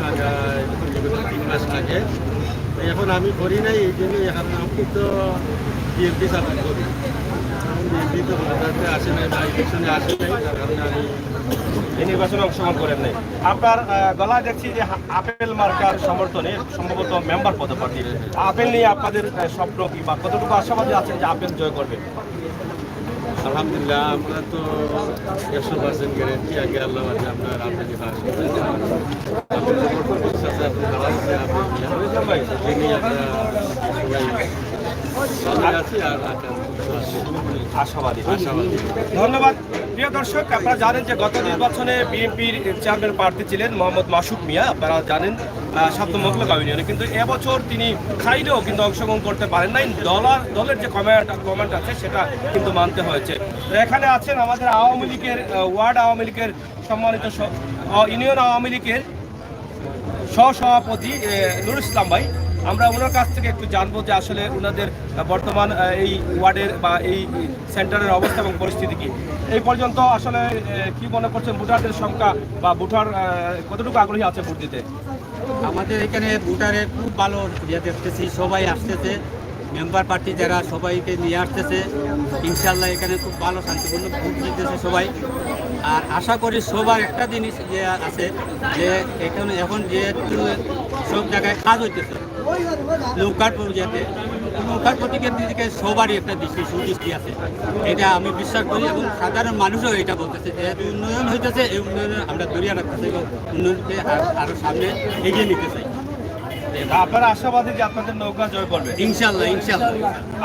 S7: বিগত 3 মাস আগে। এখন আমি করি নাই, এই জন্যই এখন আমি তো বিএনপি সাপোর্ট করি। বিএনপি তো ভোটারতে আসে নাই বা ইলেকশনে আসে নাই, তার কারণে আমি
S1: এই নির্বাচনে অংশগ্রহণ করেন নাই। আপনার গলায় দেখছি যে আপেল মার্কার সমর্থনে সম্ভবত মেম্বার পদপ্রার্থী। আপেল নিয়ে আপনাদের স্বপ্ন কি বা কতটুকু আশাবাদী আছেন যে আপেল জয় করবে?
S7: আলহামদুলিল্লাহ আমরা তো 100% গ্যারেন্টি আগে আল্লাহ আছে আপনার আপনাকে
S1: আশাবাদী। ধন্যবাদ। প্রিয় দর্শক, আপনারা জানেন যে গত নির্বাচনে বিএনপির চেয়ারম্যান প্রার্থী ছিলেন মোহাম্মদ মাসুক মিয়া, আপনারা জানেন 7 মোগলগাঁও ইউনিয়নে। কিন্তু এবছর তিনি চাইলেও কিন্তু অংশগ্রহণ করতে পারেন নাই। দলের যে কমেন্ট আছে সেটা কিন্তু মানতে হয়েছে। তো এখানে আছেন আমাদের আওয়ামী লীগের ওয়ার্ড আওয়ামী লীগের সম্মানিত ইউনিয়ন আওয়ামী লীগের সহসভাপতি নুরুল ইসলাম ভাই। আমরা ওনার কাছ থেকে একটু জানবো যে আসলে ওনাদের বর্তমান এই ওয়ার্ডের বা এই সেন্টারের অবস্থা এবং পরিস্থিতি কি। এই পর্যন্ত আসলে কি মনে করছেন, ভোটারদের সংখ্যা বা ভোটার কতটুকু আগ্রহী আছে ভোট দিতে?
S8: আমাদের এখানে ভোটারের খুব ভালো ইয়ে দেখতেছি, সবাই আসতেছে, মেম্বার পার্টি যারা সবাইকে নিয়ে আসতেছে। ইনশাল্লাহ এখানে খুব ভালো শান্তিপূর্ণ ভোট দিতেছে সবাই। আর আশা করি সবার একটা জিনিস যে আছে যে এখন যেহেতু সব জায়গায় কাজ হইতেছে নৌকার পর্যায়ে, নৌকার প্রতীকের দিকে সবারই একটা সুদৃষ্টি আছে, এটা আমি বিশ্বাস করি। এবং সাধারণ মানুষও এটা বলতেছে যেহেতু উন্নয়ন হইতেছে, এই উন্নয়ন আমরা দরিয়া রাখতেছি এবং উন্নয়নকে আরও সামনে এগিয়ে নিতে চাই।
S1: আপনারা আশাবাদী যে আপনাদের নৌকা জয় করবে?
S8: ইনশাল্লাহ ইনশাল্লাহ।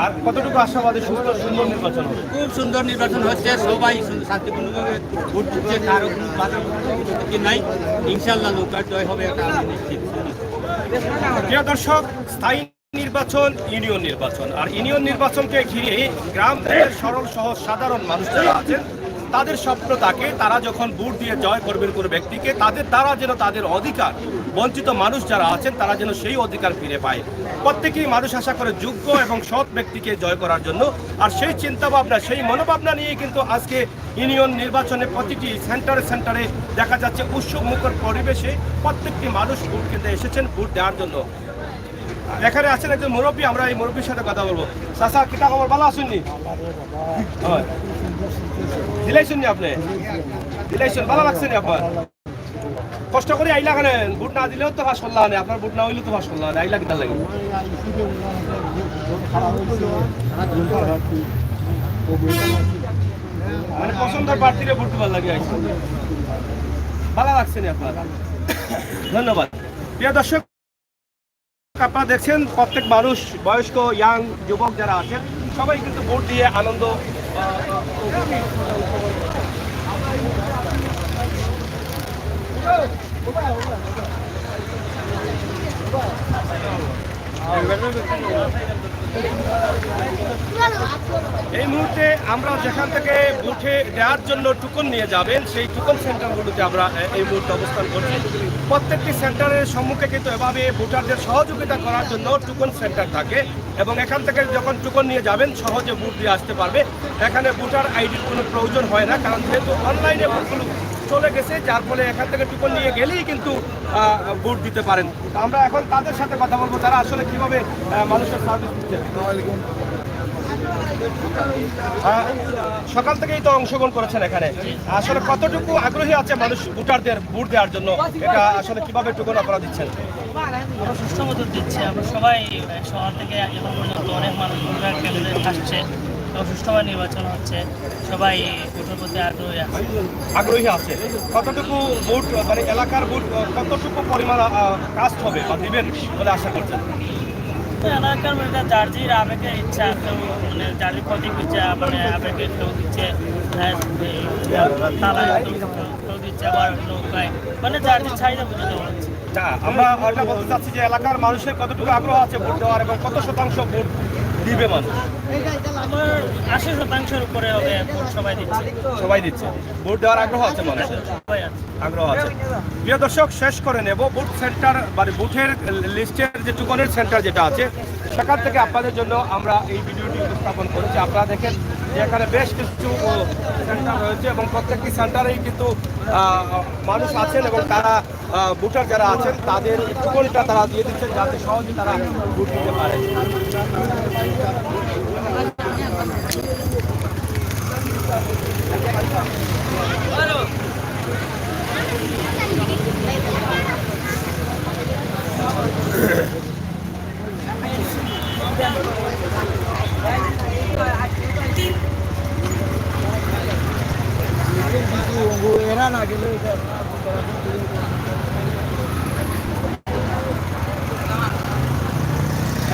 S1: আর কতটুকু আশাবাদী সুন্দর নির্বাচন হবে?
S8: খুব সুন্দর নির্বাচন হচ্ছে, সবাই শান্তিপূর্ণভাবে ভোট দিচ্ছে, কারো কোনো বাধা নাই। ইনশাল্লাহ নৌকার জয় হবে, এটা আমি নিশ্চিত।
S1: প্রিয় দর্শক, স্থায়ী নির্বাচন ইউনিয়ন নির্বাচন, আর ইউনিয়ন নির্বাচনকে ঘিরে গ্রাম থেকে সরল সহজ সাধারণ মানুষ যারা আছেন তাদের স্বপ্ন থাকে তারা যখন ভোট দিয়ে জয় করবেন কোনো ব্যক্তিকে, তাদের দ্বারা যেন তাদের অধিকার, বঞ্চিত মানুষ যারা আছেন তারা যেন সেই অধিকার ফিরে পায়। প্রত্যেকেই মানুষ আশা করে যোগ্য এবং সৎ ব্যক্তিকে জয় করার জন্য। আর সেই চিন্তাভাবনা, সেই মনোভাবনা নিয়ে কিন্তু আজকে ইউনিয়ন নির্বাচনে প্রতিটি সেন্টারে দেখা যাচ্ছে উৎসবমুখর পরিবেশে প্রত্যেকটি মানুষ ভোট কেন্দ্রে এসেছেন ভোট দেওয়ার জন্য। এখানে আছেন একজন মুরব্বী, আমরা এই মুরব্বীর সাথে কথা বলবো। চাচা, কিতা খবর, ভালো আসুননি? দিলাইছেন নি আপনি? দিলাইছেন, ভালো লাগছে নি আপনার? কষ্ট করে আইলা কেন? ভোট না দিলেও তো ফাঁস করলাম, আপনার ভোট না হইলেও তো ফাঁস করলাম, আইলা কিতা লাগে? মানে পছন্দের প্রার্থীরে ভোট দেওয়ার লাগে আইসা, ভালো লাগছে নি আপনার? ধন্যবাদ। প্রিয় দর্শক, আপনারা দেখছেন প্রত্যেক মানুষ, বয়স্ক, ইয়াং, যুবক যারা আছেন সবাই কিন্তু ভোট দিয়ে আনন্দ এই মুহূর্তে আমরা যেখান থেকে ভোটে দেওয়ার জন্য টুকন নিয়ে যাবেন সেই টুকন সেন্টারগুলোতে আমরা এই মুহূর্তে অবস্থান করছি। প্রত্যেকটি সেন্টারের সম্মুখে কিন্তু এভাবে ভোটারদের সহযোগিতা করার জন্য টুকন সেন্টার থাকে এবং এখান থেকে যখন টুকন নিয়ে যাবেন সহজে ভোট দিয়ে আসতে পারবে। এখানে ভোটার আইডির কোনো প্রয়োজন হয় না, কারণ যেহেতু অনলাইনে ভোটগুলো চলে গেছে, যার ফলে এখান থেকে টুকন নিয়ে গেলেই কিন্তু ভোট দিতে পারেন। তো আমরা এখন তাদের সাথে কথা বলবো, তারা আসলে কিভাবে মানুষের সার্ভিস দিচ্ছে। সকাল থেকেই তো অংশগ্রহণ করেছেন এখানে, আসলে কতটুকু আগ্রহী আছে মানুষ ভোটারদের ভোট দেওয়ার জন্য, এটা আসলে কিভাবে টুকন আপনারা দিচ্ছেন?
S9: আমরা সুস্থ মতো দিচ্ছি। আমরা সবাই শহর থেকে এখন পর্যন্ত অনেক মানুষ ভোটার কেন্দ্রে আসছে, সুষ্ঠুভাবে নির্বাচন হচ্ছে, সবাই ভোটের প্রতি
S1: আগ্রহী আছে। কতটুকু ভোট মানে এলাকার ভোট কতটুকু পরিমাণ কাস্ট হবে বা দিবেন বলে আশা করছেন?
S9: এলাকার মধ্যে যার আবেগের ইচ্ছা, কেউ মানে যার প্রতীক ইচ্ছা মানে আবেগের কেউ দিচ্ছে, তালায় কেউ দিচ্ছে, আবার নৌকায়, মানে যার চাহিদা বুঝে দেওয়া হচ্ছে।
S1: আমরা ওটা বলতে চাচ্ছি যে এলাকার মানুষের কতটুকু আগ্রহ আছে ভোট দেওয়ার এবং কত শতাংশ ভোট দিবে মানুষ?
S9: আমার 80% উপরে হবে ভোট সবাই দিচ্ছে।
S1: সবাই দিচ্ছে, ভোট দেওয়ার আগ্রহ আছে মানুষের,
S9: সবাই আছে।
S1: আগ্রহ আছে। প্রিয় দর্শক, শেষ করে নেব বুথ সেন্টার মানে বুথের লিস্টের যে টুকনের সেন্টার যেটা আছে সেখান থেকে আপনাদের জন্য আমরা এই ভিডিওটি উপস্থাপন করেছি। আপনারা দেখেন যে এখানে বেশ কিছু সেন্টার রয়েছে এবং প্রত্যেকটি সেন্টারেই কিন্তু মানুষ আছেন এবং তারা ভোটার যারা আছেন তাদের টুকনটা তারা দিয়ে দিচ্ছেন যাতে সহজে তারা ভোট দিতে পারে।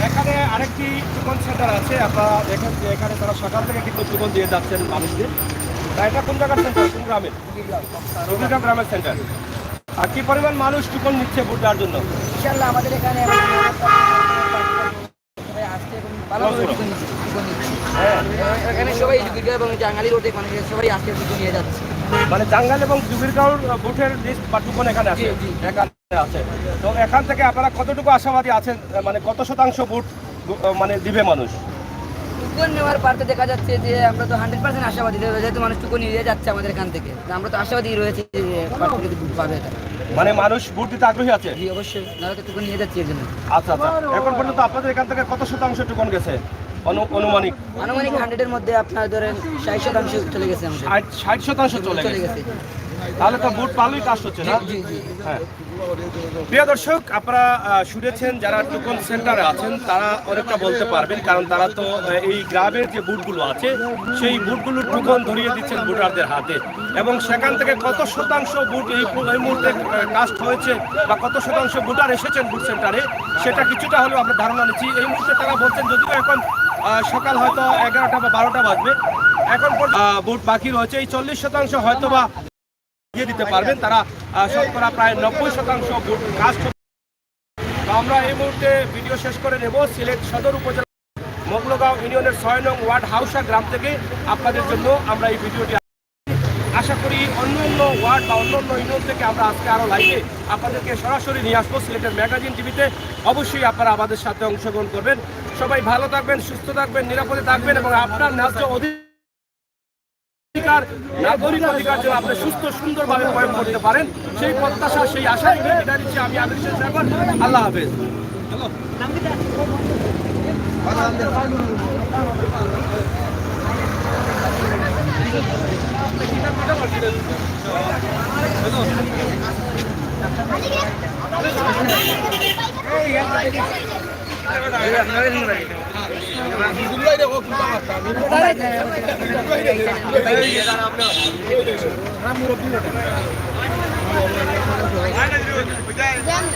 S1: এখানে আরেকটি টুকন সেন্টার আছে, আপনারা দেখেন যে এখানে তারা সকাল থেকে কিন্তু টুকন দিয়ে যাচ্ছেন মানুষদের। তা এটা কোন জায়গার সেন্টার, কোন গ্রামের? রবিগ্রাম গ্রামের সেন্টার। আর কি পরিমাণ মানুষ টুকন নিচ্ছে ভোট দেওয়ার জন্য?
S10: ইনশাআল্লাহ আমাদের এখানে এখানে সবাই জুবিরগাঁও এবং জাঙ্গালি রোডে মানে সবাই আজকে টুকু নিয়ে যাচ্ছে।
S1: মানে টাঙ্গাইল এবং জুবিরগাঁওর ভোটের লিস্ট বা টুকন এখানে আছে? এখানে আছে। তো এখান থেকে আপনারা কতটুকু আশাবাদী আছেন, মানে কত শতাংশ ভোট মানে দিবে মানুষ?
S10: টুকন নেওয়ার পার্তে দেখা যাচ্ছে যে আমরা তো 100% আশাবাদী, যেহেতু মানুষ টুকু নিয়ে যাচ্ছে আমাদের এখান থেকে, আমরা তো আশাবাদী রয়েছে যে পার্টি থেকে পাবে এটা।
S1: মানে মানুষ ভোট দিতে আগ্রহী আছে?
S10: জি অবশ্যই, নাহলে তো টুকু নিয়ে যাচ্ছি এর জন্য।
S1: আচ্ছা আচ্ছা, এখন পর্যন্ত আপনাদের এখান থেকে কত শতাংশ টুকন গেছে অনুমানিক?
S10: আনুমানিক 100-এর মধ্যে আপনার ধরেন 60% চলে গেছে আমাদের।
S1: 60% চলে গেছে। তাহলে তো ভোট ভালোই কাজ হচ্ছে না?
S10: জি জি।
S1: হ্যাঁ। প্রিয় দর্শক, আপনারা শুনেছেন যারা টুকন সেন্টারে আছেন তারা অনেকটা বলতে পারবেন, কারণ তারা তো এই গ্রামের যে বুথগুলো আছে সেই বুথগুলোর টুকন ধরিয়ে দিচ্ছেন ভোটারদের হাতে, এবং সেখান থেকে কত শতাংশ ভোট এই মুহূর্তে কাস্ট হয়েছে বা কত শতাংশ ভোটার এসেছেন বুথ সেন্টারে সেটা কিছুটা হলেও আমরা ধারণা নিচ্ছি। এই মুহূর্তে তারা বলছেন যদিও এখন সকাল হয়তো 11টা বা 12টা বাজবে, এখন ভোট বাকি রয়েছে, এই 40% হয়তো বা দিয়ে দিতে পারবেন তারা, শতকরা প্রায় 90% ভোট কাস্ট। আমরা এই মুহূর্তে ভিডিও শেষ করে নেব সিলেট সদর উপজেলা মোগলগাঁও ইউনিয়নের 6 নং ওয়ার্ড হাউসা গ্রাম থেকে আপনাদের জন্য আমরা এই ভিডিওটি আশা করি অন্য অন্য ওয়ার্ড বা অন্য অন্য ইউনিয়ন থেকে আমরা আজকে আরও লাইভে আপনাদেরকে সরাসরি নিয়ে আসবো সিলেটের ম্যাগাজিন টিভিতে। অবশ্যই আপনারা আমাদের সাথে অংশগ্রহণ করবেন। সবাই ভালো থাকবেন, সুস্থ থাকবেন, নিরাপদে থাকবেন এবং আপনার ন্যায্য নাগরিক অধিকার যেন আপনি সুস্থ সুন্দরভাবে প্রয়োগ করতে পারেন সেই প্রত্যাশা, সেই আশায় বিদায় নিচ্ছি আমি আমির হোসেন সাগর। আল্লাহ হাফেজ।
S3: Jangan